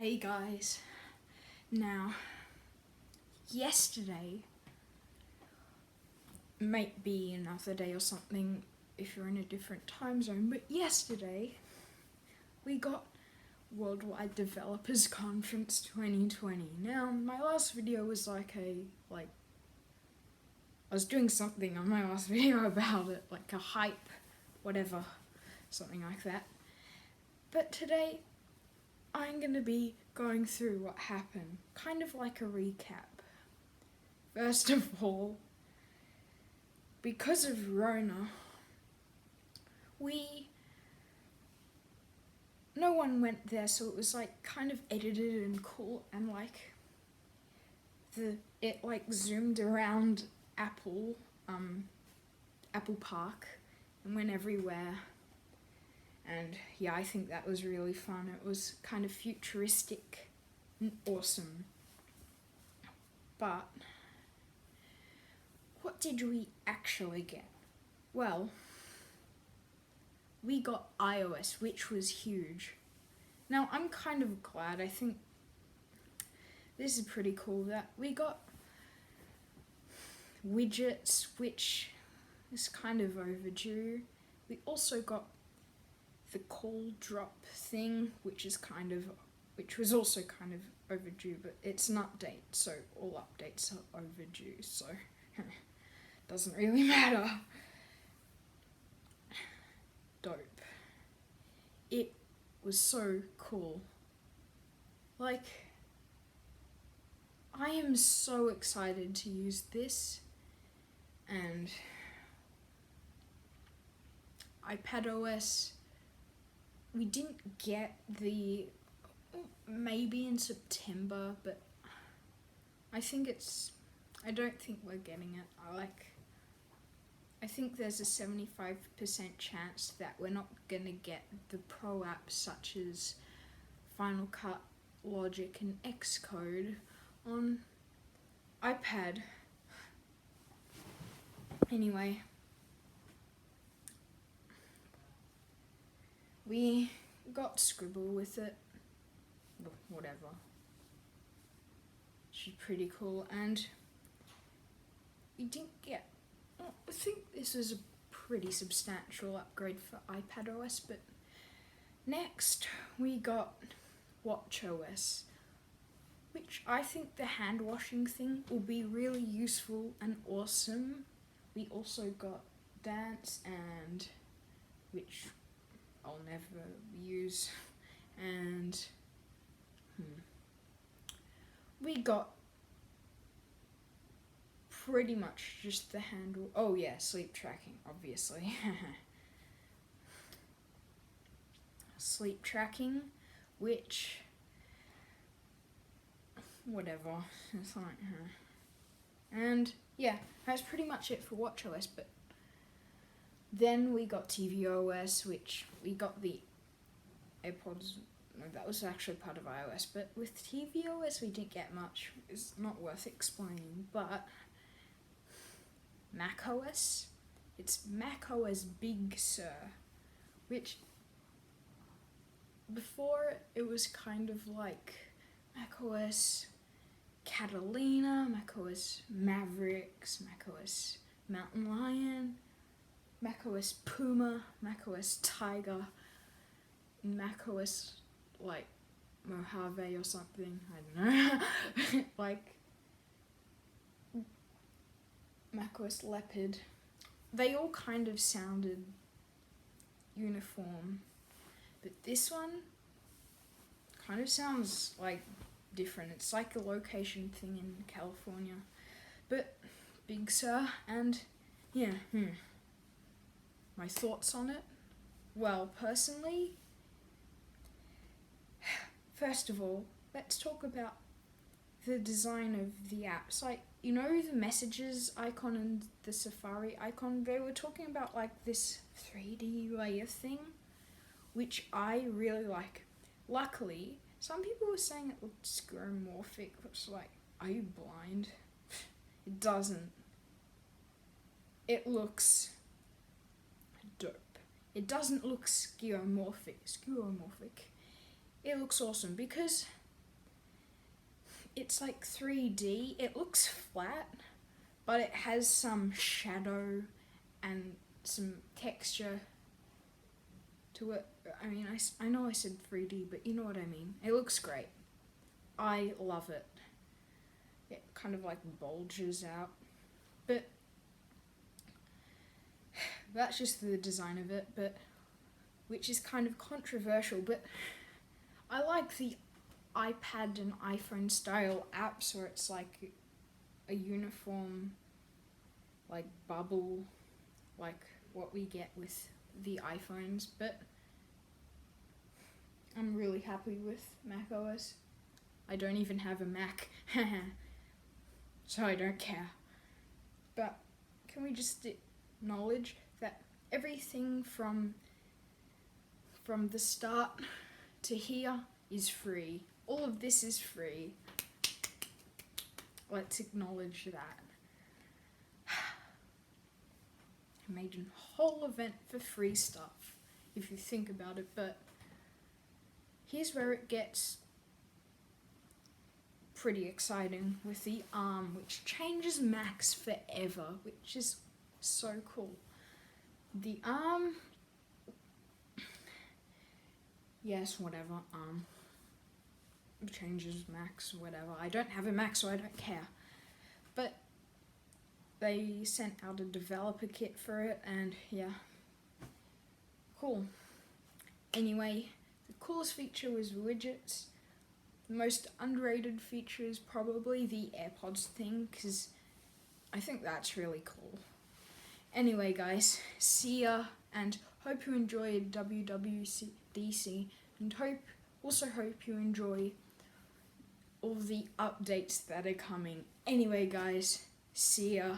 Hey guys, now yesterday, might be another day or something if you're in a different time zone, but yesterday we got Worldwide Developers Conference 2020. Now my last video was I was doing something on my last video about it, like a hype, whatever, something like that. But today I'm going to be going through what happened, kind of like a recap. First of all, because of Rona, no one went there, so it was like kind of edited and cool, and it zoomed around Apple Park and went everywhere. And yeah, I think that was really fun. It was kind of futuristic and awesome. But what did we actually get? Well, we got iOS, which was huge. Now, I'm kind of glad. I think this is pretty cool that we got widgets, which is kind of overdue. We also got the call drop thing, which was also kind of overdue, but it's an update, so all updates are overdue, so doesn't really matter. Dope. It was so cool. I am so excited to use this, and iPadOS, we didn't get maybe in September, but I don't think we're getting it. I think there's a 75% chance that we're not gonna get the pro apps such as Final Cut, Logic, and Xcode on iPad. Anyway, we got Scribble with it, whatever. She's pretty cool, and we didn't get, I think this is a pretty substantial upgrade for iPadOS, but next we got WatchOS, which I think the hand washing thing will be really useful and awesome. We also got Dance, and which I'll never use, and we got pretty much just the handle. Oh yeah, sleep tracking, obviously. Sleep tracking, which, whatever, it's like, and yeah, that's pretty much it for WatchOS. But then we got tvOS, which we got the AirPods. No, that was actually part of iOS, but with tvOS we didn't get much. It's not worth explaining. But macOS, it's macOS Big Sur, which before it was kind of like macOS Catalina, macOS Mavericks, macOS Mountain Lion, macOS Puma, macOS Tiger, macOS Mojave or something, I don't know. macOS Leopard. They all kind of sounded uniform, but this one kind of sounds different. It's like a location thing in California, but Big Sur. And yeah, my thoughts on it? Well, personally, first of all, let's talk about the design of the apps. The messages icon and the Safari icon, they were talking about this 3D layer thing, which I really like. Luckily, some people were saying it looked skeuomorphic, which are you blind? It doesn't. It looks dope. It doesn't look skeuomorphic. It looks awesome because it's like 3D. It looks flat, but it has some shadow and some texture to it. I mean, I know I said 3D, but you know what I mean. It looks great. I love it. It kind of like bulges out. But that's just the design of it, but which is kind of controversial, but I like the iPad and iPhone style apps where it's like a uniform like bubble like what we get with the iPhones, but I'm really happy with macOS. I don't even have a Mac, so I don't care. But can we just acknowledge that everything from the start to here is free. All of this is free. Let's acknowledge that. I made a whole event for free stuff, if you think about it, but here's where it gets pretty exciting with the ARM, which changes Macs forever, which is so cool. The ARM, yes, whatever, changes Macs, whatever. I don't have a Mac, so I don't care. But they sent out a developer kit for it, and yeah, cool. Anyway, the coolest feature was widgets. The most underrated feature is probably the AirPods thing, because I think that's really cool. Anyway, guys, see ya, and hope you enjoyed WWDC, and also hope you enjoy all the updates that are coming. Anyway, guys, see ya.